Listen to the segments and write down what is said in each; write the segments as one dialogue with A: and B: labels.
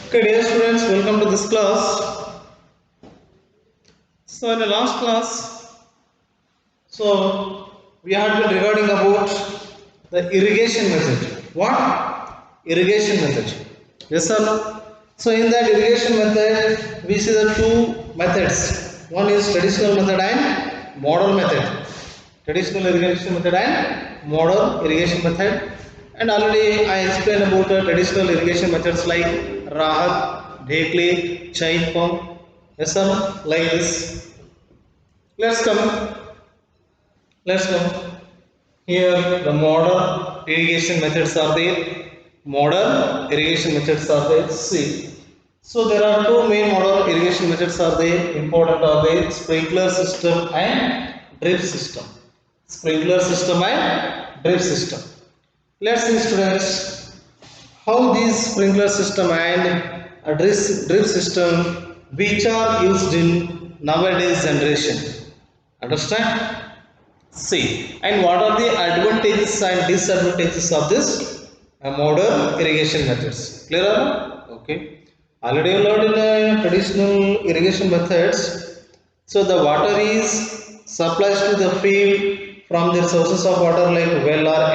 A: Okay, dear students, welcome to this class. So, in the last class, we had been regarding about the irrigation method. What? Irrigation method. Yes or no? So, in that irrigation method, we see the two methods. One is traditional method and modern method. Traditional irrigation method and modern irrigation method. And already I explained about the traditional irrigation methods like Rahat, Dhekli, Chain Pump, yes sir, like this. Let's come, let's come. Here the modern irrigation methods are there. Modern irrigation methods are there. See. So there are two main modern irrigation methods are there. Important are there. Sprinkler system and drip system. Sprinkler system and drip system. Let's see students how these sprinkler system and a drip system which are used in nowadays generation. Understand? See, and what are the advantages and disadvantages of this modern irrigation methods? Clear or not? Okay. Already you learned in traditional irrigation methods. So the water is supplies to the field from their sources of water like well or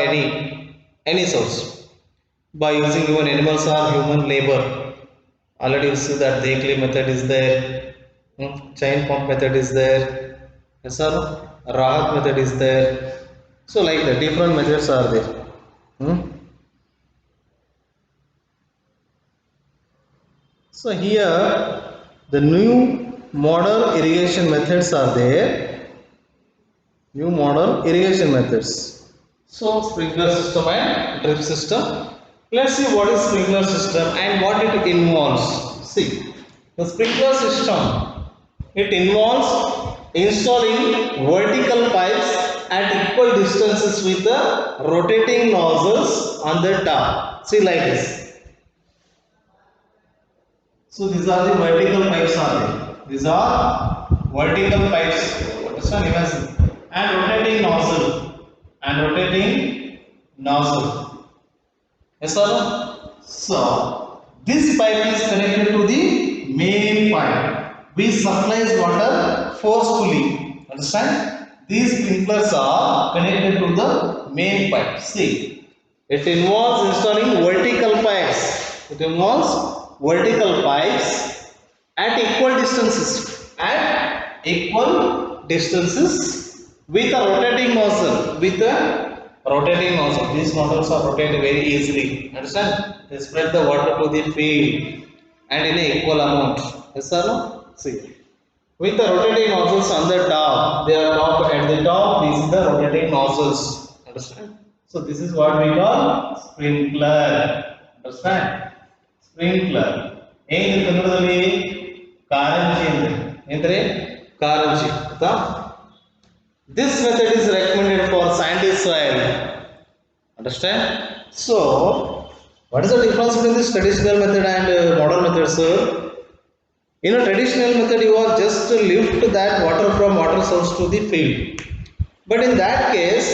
A: any source by using even animals or human labor. Already you see that Dekli method is there, chain pump method is there, yes sir, Rahat method is there. So like the different methods are there. Hmm? So here the new modern irrigation methods are there. New modern irrigation methods. So sprinkler system and drip system. Let's see what is sprinkler system and what it involves. See, the sprinkler system, it involves installing vertical pipes at equal distances with the rotating nozzles on the top. See like this. So these are the vertical pipes are there. These are vertical pipes. Understand? Imagine. And rotating nozzle. And rotating nozzle. Yes or no? So this pipe is connected to the main pipe which supplies water forcefully. Understand? These sprinklers are connected to the main pipe. See, it involves installing vertical pipes. It involves vertical pipes at equal distances. At equal distances with a rotating nozzle. With a rotating nozzle. These nozzles are rotated very easily. Understand? They spread the water to the field and in an equal amount. Yes or no? See. With the rotating nozzles on the top, they are top at the top. These are the rotating nozzles. Understand? So this is what we call sprinkler. Understand? Sprinkler. ಏನು ಕನ್ನಡದಲ್ಲಿ ಕಾರಂಜಿ ಅಂದ್ರೆ ಕಾರಂಜಿ ಆಯ್ತಾ. This method is recommended for sandy soil. Understand? So, what is the difference between this traditional method and modern method, sir? In a traditional method, you are just to lift that water from water source to the field. But in that case,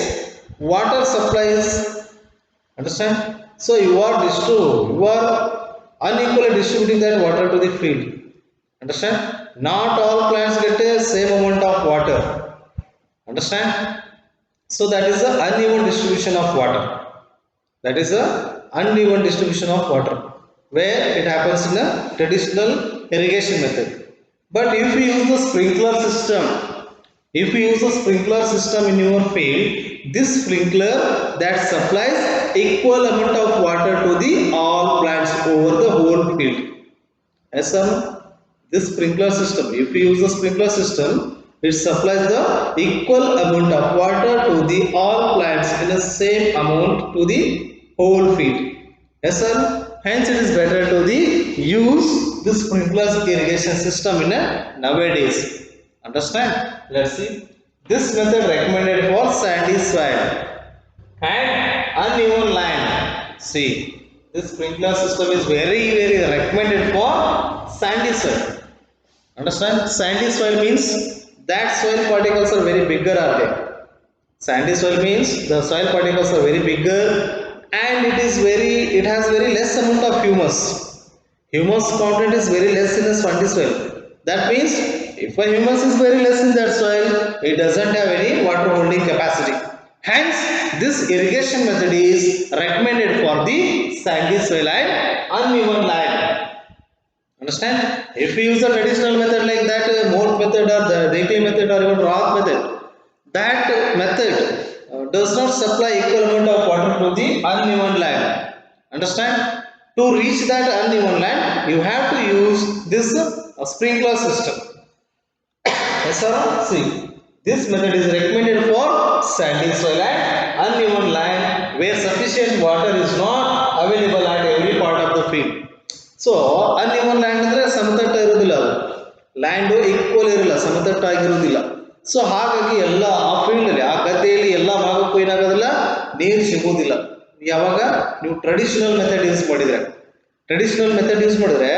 A: water supplies, understand? So you are unequally distributing that water to the field. Understand? Not all plants get the same amount of water. Understand? So that is the uneven distribution of water. That is the uneven distribution of water where it happens in a traditional irrigation method. But if you use the sprinkler system, in your field, this sprinkler that supplies equal amount of water to the all plants over the whole field. Yes sir? This sprinkler system, if you use the sprinkler system, it supplies the equal amount of water to the all plants in the same amount to the whole field. Yes sir? Hence it is better to use this sprinkler irrigation system in nowadays. Understand? Let's see. This method recommended for sandy soil and uneven land. See, this sprinkler system is very recommended for sandy soil. Understand? Sandy soil means that soil particles are very bigger are there. Sandy soil means the soil particles are very bigger and it has very less amount of humus. Humus content is very less in a sandy soil. That means if a humus is very less in that soil, it doesn't have any water holding capacity. Hence, this irrigation method is recommended for the sandy soil and uneven land. Understand? If you use the traditional method like that, mold method or the Dekli method or even rock method, that method does not supply equal amount of water to the uneven land. Understand? To reach that uneven land, you have to use this sprinkler system. Yes or no? See, this method is recommended for sandy soil and uneven land where sufficient water is not available at every part of the field. So uneven land ಅಂದರೆ ಸಮತಟ್ಟ ಇರೋದಿಲ್ಲ, ಅದು land equal ಇರಲ್ಲ, ಸಮತಟ್ಟಾಗಿರೋದಿಲ್ಲ. So ಹಾಗಾಗಿ ಎಲ್ಲ ಆ ಫೀಲ್ಡಲ್ಲಿ ಆ ಗದ್ದೆಯಲ್ಲಿ ಎಲ್ಲ ಭಾಗಕ್ಕೂ ಏನಾಗೋದಿಲ್ಲ, ನೀರು ಸಿಗೋದಿಲ್ಲ. ಯಾವಾಗ ನೀವು ಟ್ರೆಡಿಷನಲ್ ಮೆಥಡ್ ಯೂಸ್ ಮಾಡಿದರೆ,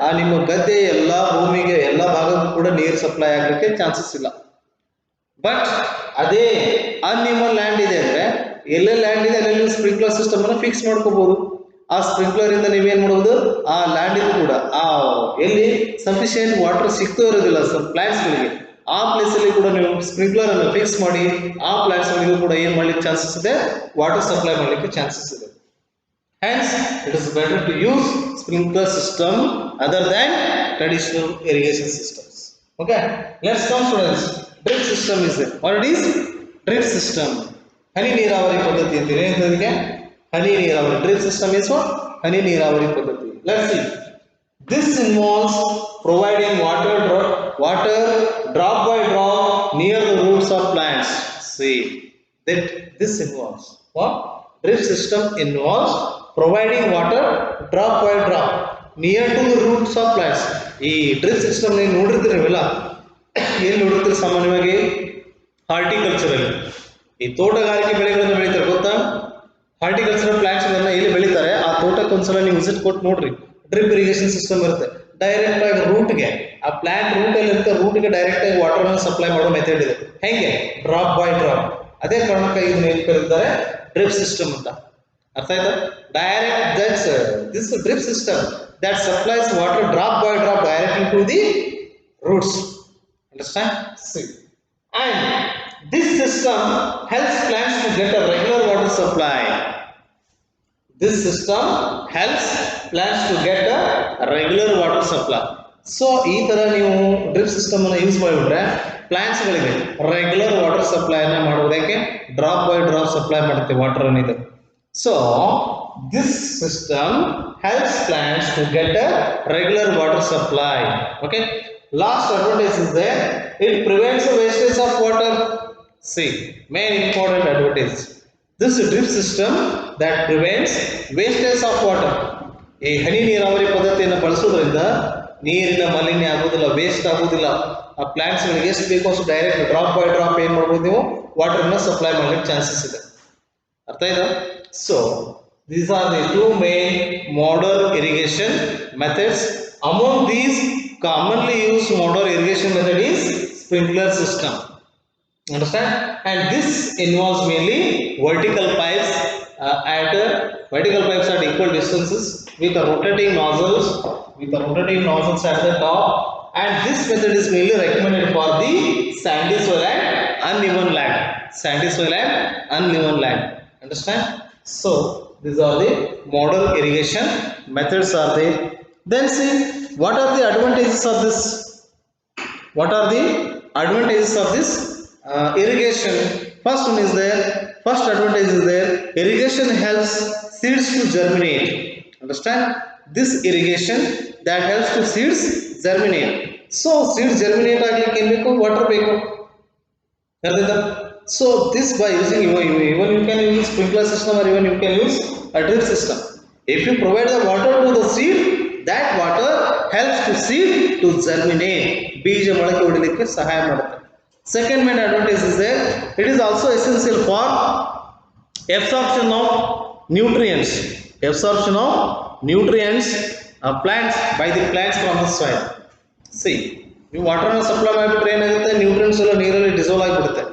A: ಆ ನಿಮ್ಮ ಗದ್ದೆ ಎಲ್ಲ ಭೂಮಿಗೆ ಎಲ್ಲ ಭಾಗಕ್ಕೂ ಕೂಡ ನೀರು ಸಪ್ಲೈ ಆಗಲಿಕ್ಕೆ ಚಾನ್ಸಸ್ ಇಲ್ಲ. ಬಟ್ ಅದೇ ಅನ್ಇವನ್ ಲ್ಯಾಂಡ್ ಇದೆ ಅಂದರೆ ಎಲ್ಲೇ ಲ್ಯಾಂಡ್ ಇದೆ ಅಲ್ಲಿ ನೀವು ಸ್ಪ್ರಿಂಕ್ಲರ್ ಸಿಸ್ಟಮ್ ಅನ್ನು ಫಿಕ್ಸ್ ಮಾಡ್ಕೋಬಹುದು. ಆ ಸ್ಪ್ರಿಂಕ್ಲರ್ ಇಂದ ನೀವೇನ್ ಮಾಡಬಹುದು, ಆ ಲ್ಯಾಂಡ್ ಕೂಡ ಆ ಎಲ್ಲಿ ಸಫಿಶಿಯೆಂಟ್ ವಾಟರ್ ಸಿಗ್ತಾ ಇರೋದಿಲ್ಲ ಪ್ಲಾಂಟ್ಸ್ ಗಳಿಗೆ, ಆ ಪ್ಲೇಸ್ ಅಲ್ಲಿ ಕೂಡ ನೀವು ಸ್ಪ್ರಿಂಕ್ಲರ್ ಅನ್ನು ಫಿಕ್ಸ್ ಮಾಡಿ ಆ ಪ್ಲಾಂಟ್ಸ್ ಗಳಿಗೂ ಕೂಡ ಏನ್ ಮಾಡ್ಲಿಕ್ಕೆ ಚಾನ್ಸಸ್ ಇದೆ, ವಾಟರ್ ಸಪ್ಲೈ ಮಾಡ್ಲಿಕ್ಕೆ ಚಾನ್ಸಸ್ ಇದೆ. Hence, it is better to use sprinkler system other than traditional irrigation systems. Okay, let's come students. Drip system is there. What it is? Drip system. ಹನಿ ನೀರಾವರಿ ಪದ್ಧತಿ ಅಂತೀರಿ. ಏನಂತಂದ್ರೆ ಹನಿ ನೀರಾವರಿ. Drip system is what? ಹನಿ ನೀರಾವರಿ ಪದ್ಧತಿ. Let's see. This involves providing water drop by drop near the roots of plants. See that this involves what? Drip system involves providing water drop by drop near to the roots of plants. ಈ drip system ನೀವು ನೋಡಿರ್ತೀರಿ, ನೀವೆಲ್ಲ ಎಲ್ಲಿ ನೋಡಿರ್ತೀರಿ ಸಾಮಾನ್ಯವಾಗಿ ಹಾರ್ಟಿಕಲ್ಚರಲ್ಲಿ, ಈ ತೋಟಗಾರಿಕೆ ಬೆಳೆಗಳನ್ನು ಬೆಳೀತಾರೆ ಗೊತ್ತಾ. ಹಾರ್ಟಿಕಲ್ಚರಲ್ ಪ್ಲಾಂಟ್ಸ್ ಗಳನ್ನ ಎಲ್ಲಿ ಬೆಳೀತಾರೆ ಆ ತೋಟಕ್ಕೆ ಒಂದ್ಸಲ ನೀವು ವಿಸಿಟ್ ಕೊಟ್ಟು ನೋಡ್ರಿ. ಡ್ರಿಪ್ ಇರಿಗೇಷನ್ ಸಿಸ್ಟಮ್ ಇರುತ್ತೆ. ಡೈರೆಕ್ಟ್ ಆಗಿ ರೂಟ್ಗೆ, ಆ ಪ್ಲಾಂಟ್ ರೂಟ್ ಅಲ್ಲಿ ಇರುತ್ತೆ, ರೂಟ್ಗೆ ಡೈರೆಕ್ಟ್ ಆಗಿ ವಾಟರ್ ಅನ್ನು ಸಪ್ಲೈ ಮಾಡೋ ಮೆಥಡ್ ಇದೆ. ಹೆಂಗೆ? Drop by drop. ಅದೇ ಕಾರಣಕ್ಕೆ ಇದನ್ನ ಏನ್ ಕರೀತಾರೆ, ಡ್ರಿಪ್ ಸಿಸ್ಟಮ್ ಅಂತ. ಅರ್ಥ ಆಯ್ತಾ? Direct this drip system that supplies water drop by drop directly to the roots. Understand? See. And this system helps plants to get a regular water supply. This system helps plants to get a regular water supply. So ಈ ತರ ನೀವು drip system ಅನ್ನು use ಮಾಡಿಬಿಟ್ರೆ plants ಗಳಿಗೆ regular water supply ಅನ್ನ ಮಾಡೋದಕ್ಕೆ drop by drop supply ಮಾಡುತ್ತೆ water ಅನ್ನಿದೆ. So this system helps plants to get a regular water supply. Okay. Last advantage is there. It prevents the wastage of water. See, main important advantage. This drip system that prevents wastage of water. ಈ ಹನಿ ನೀರಾವರಿ ಪದ್ಧತಿಯನ್ನು ಬಳಸೋದ್ರಿಂದ ನೀರಿನ ಮಾಲಿನ್ಯ ಆಗೋದಿಲ್ಲ, waste ಆಗೋದಿಲ್ಲ. ಆ plants ಗಳಿಗೆ ಎಷ್ಟು ಬೇಕೋ ಅಷ್ಟು ಡೈರೆಕ್ಟ್ ಡ್ರಾಪ್ ಬೈ ಡ್ರಾಪ್ ಏನ್ ಮಾಡ್ಬೋದು ನೀವು ವಾಟರ್ ಅನ್ನ ಸಪ್ಲೈ ಮಾಡ್ಲಿಕ್ಕೆ ಚಾನ್ಸಸ್ ಇದೆ. ಅರ್ಥ ಆಯ್ತಾ? So these are the two main modern irrigation methods. Among these commonly used modern irrigation method is sprinkler system. Understand? And this involves mainly vertical pipes at equal distances with a rotating nozzles at the top. And this method is mainly recommended for the sandy soil and uneven land. Understand? So these are the modern irrigation methods are there. Then see, what are the advantages of this? Irrigation? First advantage is there. Irrigation helps seeds to germinate. Understand? This irrigation that helps to seeds germinate. So seeds germinate agಲಿಕ್ಕೆ ಏನು ಬೇಕು? Water ಬೇಕು. ಅರ್ಥಾಯ್ತಾ? So this by using even you can use sprinkler system or even you can use a drip system. If you provide the water to the seed, that water helps to seed to germinate. ಬೀಜ ಮೊಳಕೆ ಹೊಡಿಲಿಕ್ಕೆ ಸಹಾಯ ಮಾಡುತ್ತೆ. Second main advantage is there. It is also essential for absorption of nutrients. Plants by the plants from the soil. See, ನೀವು water ಅನ್ನು supply ಮಾಡಿಬಿಟ್ರೆ ಏನಾಗುತ್ತೆ, nutrients ಎಲ್ಲ ನೀರಲ್ಲಿ ಡಿಸೋಲ್ವ್ ಆಗಿಬಿಡುತ್ತೆ.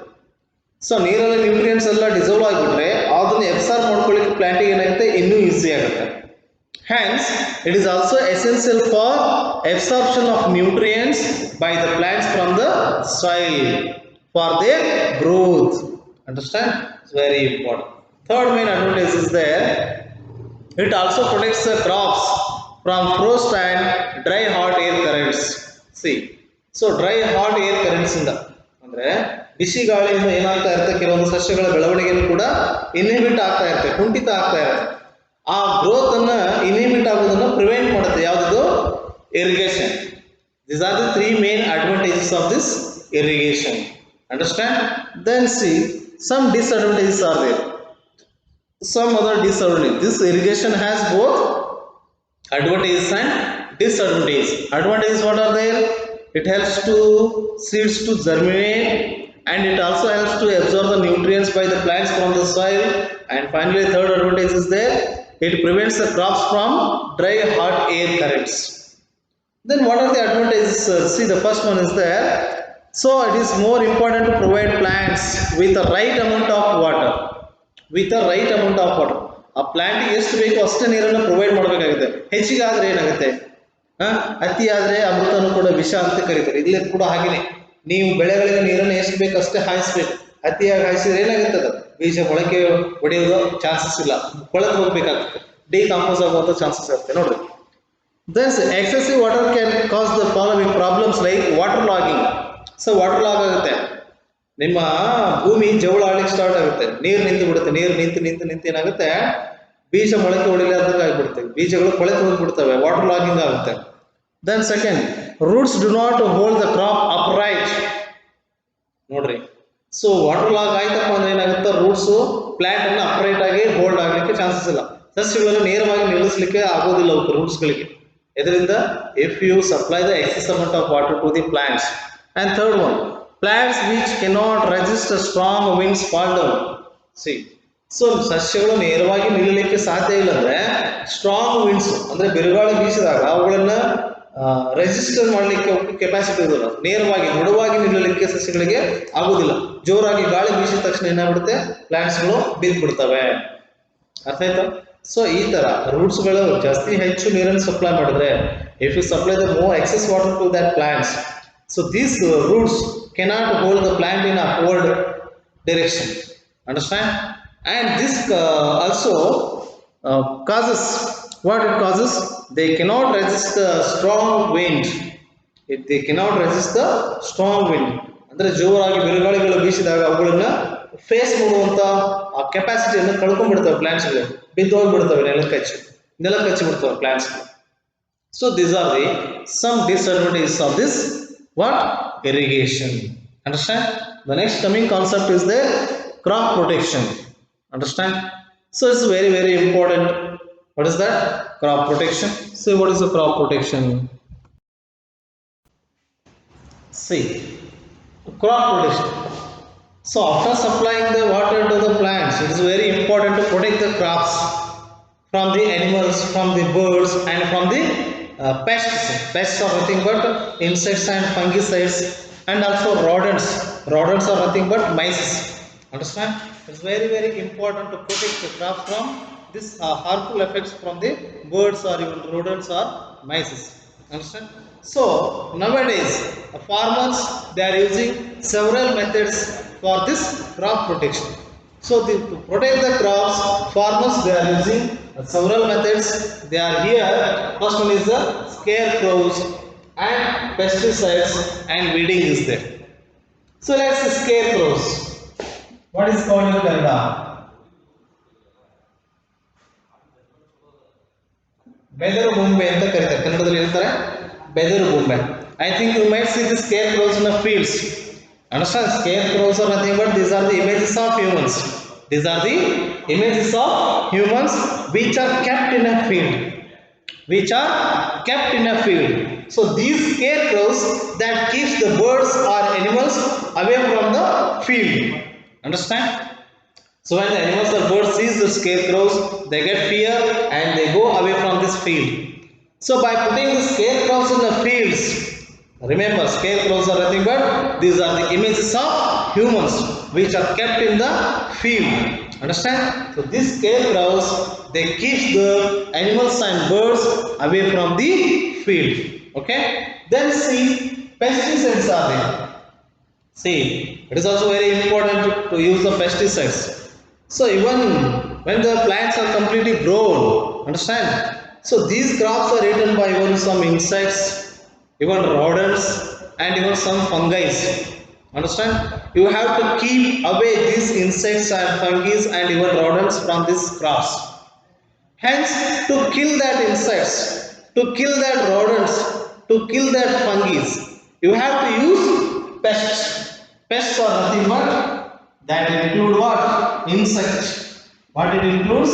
A: ಸೊ ನೀರಲ್ಲಿ ನ್ಯೂಟ್ರಿಯೆಂಟ್ಸ್ ಎಲ್ಲ ಡಿಸೋಲ್ವ್ ಆಗಿಬಿಟ್ರೆ ಅದನ್ನ ಎಬ್ಸಾರ್ಬ್ ಮಾಡ್ಕೊಳ್ಳಿಕ್ಕೆ ಪ್ಲಾಂಟಿಗೆ ಏನಾಗುತ್ತೆ, ಇನ್ನೂ ಈಸಿ ಆಗುತ್ತೆ. Hence, it is also essential for absorption of nutrients by the plants from the soil for their growth. Understand? It's very important. Third main advantage is there. It also protects the crops from frost and dry hot air currents. See, so dry hot air currents ಇಂದ ಅಂದ್ರೆ ಬಿಸಿ ಗಾಳಿಯಿಂದ ಏನಾಗ್ತಾ ಇರುತ್ತೆ, ಕೆಲವೊಂದು ಸಸ್ಯಗಳ ಬೆಳವಣಿಗೆಯನ್ನು ಕೂಡ inhibit ಆಗ್ತಾ ಇರುತ್ತೆ, ಕುಂಠಿತ ಆಗ್ತಾ ಇರುತ್ತೆ. ಆ ಗ್ರೋತ್ ಅನ್ನ ಇನ್ಹಿಬಿಟ್ ಆಗೋದನ್ನ ಪ್ರಿವೆಂಟ್ ಮಾಡುತ್ತೆ ಯಾವುದು? Irrigation. These are the three main advantages of this irrigation. Understand? Then see, some disadvantages are there. Some other disadvantages. This irrigation has both advantages and disadvantages. Advantages what are there? It helps to seeds to germinate, and it also helps to absorb the nutrients by the plants from the soil. And finally, third advantage is there. It prevents the crops from dry hot air currents. Then what are the advantages? See, the first one is there. So it is more important to provide plants with the right amount of water. With the right amount of water. ಆ ಪ್ಲಾಂಟ್ಗೆ ಎಷ್ಟು ಬೇಕೋ ಅಷ್ಟೇ ನೀರನ್ನು provide ಮಾಡಬೇಕಾಗುತ್ತೆ. ಹೆಚ್ಚಿಗೆ ಆದರೆ ಏನಾಗುತ್ತೆ, ಅತಿ ಆದರೆ ಅಮೃತನು ಕೂಡ ವಿಷ ಅಂತ ಕರೀತಾರೆ. ಇಲ್ಲಿ ಕೂಡ ಹಾಗೆಯೇ ನೀವು ಬೆಳೆಗಳಿಗೆ ನೀರನ್ನು ಎಷ್ಟು ಬೇಕು ಅಷ್ಟೇ ಹಾಯಿಸ್ಬೇಕು. ಅತಿಯಾಗಿ ಹಾಯಿಸಿದ್ರೆ ಏನಾಗುತ್ತೆ, ಅದು ಬೀಜ ಮೊಳಕೆ ಹೊಡೆಯುವ ಚಾನ್ಸಸ್ ಇಲ್ಲ, ಕೊಳೆತು ಹೋಗ್ಬೇಕಾಗ್ತದೆ, ಡಿಕಂಪೋಸ್ ಆಗುವಂಥ ಚಾನ್ಸಸ್ ಇರುತ್ತೆ ನೋಡ್ರಿ. Thus, excessive water can cause the following problems like water logging. So, water log ಆಗುತ್ತೆ, ನಿಮ್ಮ ಭೂಮಿ ಜವಳ ಆಡ್ಲಿಕ್ಕೆ ಸ್ಟಾರ್ಟ್ ಆಗುತ್ತೆ, ನೀರು ನಿಂತು ಬಿಡುತ್ತೆ, ನೀರು ನಿಂತು ಏನಾಗುತ್ತೆ, ಬೀಜ ಮೊಳಕೆ ಹೊಡಿಲಾರ್ದಂಗೆ ಆಗಿಬಿಡುತ್ತೆ, ಬೀಜಗಳು ಕೊಳೆತು ಹೋಗ್ಬಿಡ್ತವೆ, ವಾಟರ್ ಲಾಗಿಂಗ್ ಆಗುತ್ತೆ. Then second, roots do not hold the crop upright. ನೋಡ್ರಿ, ಸೊ ವಾಟರ್ ಲಾಗ್ ಆಯ್ತಪ್ಪ ಅಂದ್ರೆ ಏನಾಗುತ್ತೆ, ರೂಟ್ಸ್ ಪ್ಲಾಂಟ್ ಅನ್ನು ಅಪ್ರೈಟ್ ಆಗಿ ಹೋಲ್ಡ್ ಆಗಲಿಕ್ಕೆ ಚಾನ್ಸಸ್ ಇಲ್ಲ, ಸಸ್ಯಗಳನ್ನು ನೇರವಾಗಿ ನಿಲ್ಲಿಸಲಿಕ್ಕೆ ಆಗೋದಿಲ್ಲ ಅವಕ್ಕೆ ರೂಟ್ಸ್ಗಳಿಗೆ. ಇದರಿಂದ if you supply the excess amount of water to the plants. And third one, plants which cannot resist a strong winds fall down. See, so ಸಸ್ಯಗಳು ನೇರವಾಗಿ ನಿಲ್ಲಲಿಕ್ಕೆ ಸಾಧ್ಯ ಇಲ್ಲ ಅಂದ್ರೆ ಸ್ಟ್ರಾಂಗ್ ವಿಂಡ್ಸ್ ಅಂದ್ರೆ ಬಿರುಗಾಳಿ ಬೀಸಿದಾಗ ಅವುಗಳನ್ನ ರೆಸಿಸ್ಟರ್ ಮಾಡಲಿಕ್ಕೆ ಕೆಪಾಸಿಟಿ ಇರೋಲ್ಲ, ನೇರವಾಗಿ ದೃಢವಾಗಿ ನಿಲ್ಲಲಿಕ್ಕೆ ಸಸ್ಯಗಳಿಗೆ ಆಗುದಿಲ್ಲ. ಜೋರಾಗಿ ಗಾಳಿ ಬೀಸಿದ ತಕ್ಷಣ ಏನಾಗ್ಬಿಡುತ್ತೆ, ಪ್ಲಾಂಟ್ಸ್ಗಳು ಬಿದ್ದು ಬಿಡ್ತವೆ. ಅರ್ಥ ಆಯ್ತಾ? ಸೊ ಈ ತರ ರೂಟ್ಸ್ಗಳು ಜಾಸ್ತಿ ಹೆಚ್ಚು ನೀರನ್ನು ಸಪ್ಲೈ ಮಾಡಿದ್ರೆ, if you supply the more excess water to that plants, so these roots cannot hold the plant in upward direction. Understand? And this also causes, what it causes, they cannot resist the strong wind. If they cannot resist the strong wind, ಅಂದ್ರೆ ಜೋರಾಗಿ ಬಿರುಗಾಳಿಗಳು ಬೀಸಿದಾಗ ಅವುಗಳನ್ನ face ಮಾಡುವಂತ ಆ ಕೆಪಾಸಿಟಿಯನ್ನು ಕಳ್ಕೊಂಡ್ಬಿಡ್ತವೆ, ಪ್ಲಾಂಟ್ಸ್ಗಳು ಬಿದ್ದು ಹೋಗ್ಬಿಡ್ತವೆ, ನೆಲ ಕಚ್ಚಿ ಬಿಡ್ತವೆ ಪ್ಲಾಂಟ್ಸ್ಗಳು. So these are the some disadvantages of this what? Irrigation. Understand? The next coming concept is the crop protection. Understand? So it's very very important. What is that? Crop protection. See, what is the crop protection? See, crop protection. So after supplying the water to the plants, it is very important to protect the crops from the animals, from the birds, and from the pests. Pests are nothing but insects and fungicides, and also rodents. Rodents are nothing but mice. Understand? It's very very important to protect the crops from this harmful effects from the birds or even rodents or mice. Understand? So nowadays farmers, they are using several methods for this crop protection. So to protect the crops, farmers, they are using several methods. They are here. First one is the scarecrows and pesticides and weeding is there. So let's see scarecrows. What is called in Kannada? ಬೆದರು ಬೊಂಬೆ ಅಂತ ಕರೀತಾರೆ, ಕನ್ನಡದಲ್ಲಿ ಹೇಳ್ತಾರೆ ಬೆದರು ಬೊಂಬೆ. I think you might see the scarecrows in the fields. Understand? Scarecrows are nothing but these are the images of humans. These are the images of humans which are kept in a field. Which are kept in a field. So these scarecrows that keeps the birds or animals away from the field. Understand? So when the animals or birds sees the scarecrows, they get fear and they go away from this field. So by putting the scarecrows in the fields, remember scarecrows are nothing but these are the images of humans which are kept in the field. Understand? So these scarecrows, they keep the animals and birds away from the field. Okay? Then see, pesticides are there. See, it is also very important to use the pesticides. So even when the plants are completely grown, understand? So these crops are eaten by even some insects, even rodents, and even some fungi. Understand? You have to keep away these insects and fungi and even rodents from these crops. Hence, to kill that insects, to kill that rodents, to kill that fungi, you have to use pests. Pests are nothing but that include what? Insect. What it includes?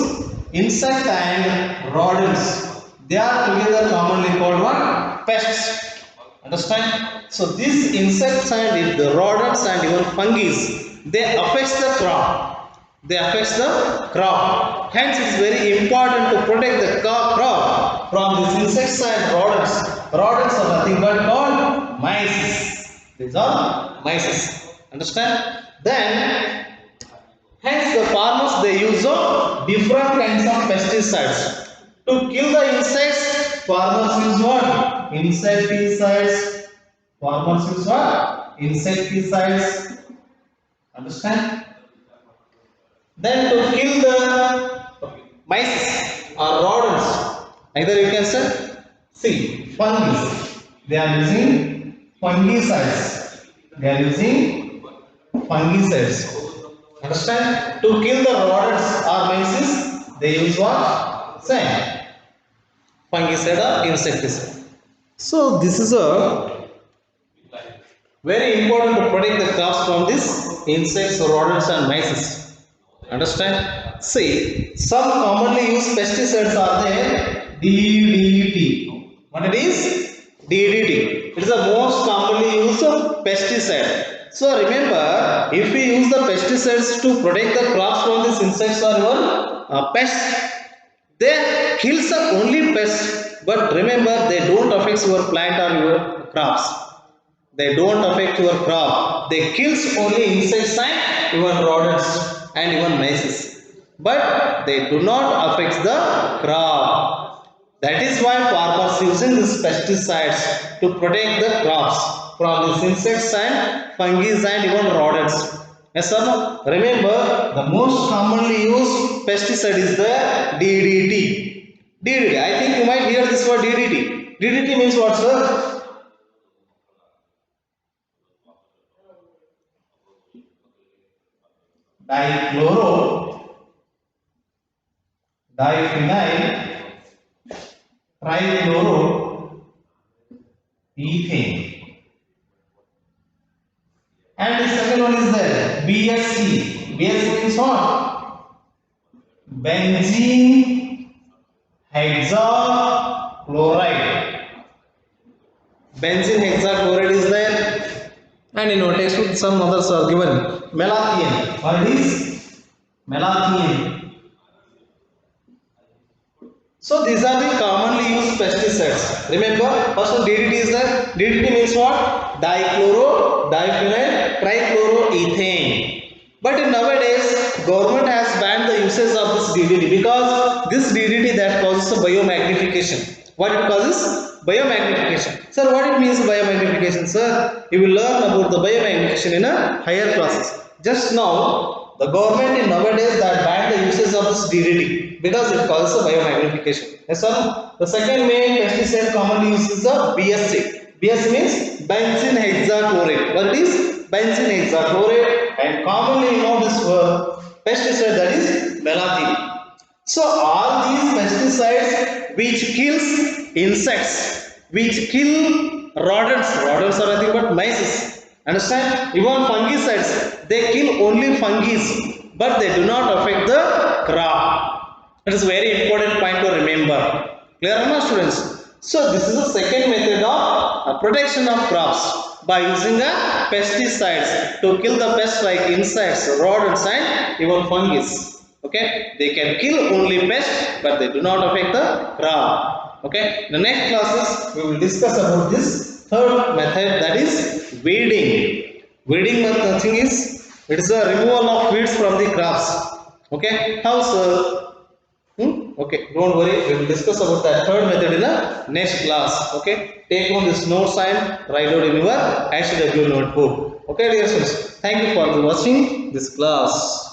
A: Insect and rodents. They are together commonly called what? Pests. Understand? So these insects and the rodents and even fungi, they affect the crop. They affect the crop. Hence it is very important to protect the crop from these insects and rodents. Rodents are nothing but called mice. These are mice. Understand? Then hence the farmers, they use different kinds of pesticides. To kill the insects, farmers use what? Insecticides. Farmers use what? Insecticides. Understand? Then to kill the mice or rodents, either you can say, see, fungi. They are using fungicides. They are using fungicides. Understand? To kill the rodents or mice, they use what? Same. Fungicide or insecticide. So this is a very important to protect the crops from these insects, rodents and mice. Understand? See, some commonly used pesticides are there. DDT. What it is? DDT. It is the most commonly used pesticide. So remember, if we use the pesticides to protect the crops from these insects or even pests, they kills the only pests. But remember, they don't affect your plant or your crops. They don't affect your crop. They kills only insects and even rodents and even mice. But they do not affect the crop. That is why farmers using these pesticides to protect the crops from these insects and fungi and even rodents. Yes or no? Remember, the most commonly used pesticide is the DDT. DDT. I think you might hear this word DDT. DDT means what, sir? Dichloro, diphenyl, trichloro, ethane. And the second one is there, BSC. BSC means what? Benzene hexachloride. Benzene hexachloride is there. And in our textbook, some others are given. Malathion. What is malathion? So these are the commonly used pesticides. Remember, first one DDT is there. DDT means what? Dichloro, diphenyl, trichloroethane. But nowadays, government has banned the usage of this DDT because this DDT that causes biomagnification. What it causes? Biomagnification. Sir, what it means biomagnification, sir? You will learn about the biomagnification in a higher classes. Just now, the government in nowadays that banned the uses of this DDT because it causes biomagnification. Yes, sir. The second main pesticide commonly used is the BSC. BSC means benzene hexachloride. What it is? Benzene hexachloride, and commonly you know this pesticide, that is malathion. So all these pesticides which kills insects, which kill rodents, rodents are nothing but mice. Understand? Even fungicides, they kill only fungi, but they do not affect the crop. It is a very important point to remember. Clear enough, students? So this is the second method of protection of crops by using a pesticides to kill the pests like insects, rodents and even fungi. Okay, they can kill only pests, but they do not affect the crop. Okay, in the next classes we will discuss about this third method, that is weeding. Weeding nothing is, it is a removal of weeds from the crops. Okay, how sir? Okay, don't worry, we will discuss about that third method in the next class. Okay, take on this notes and write out in your HW notebook. Okay, dear students, thank you for watching this class.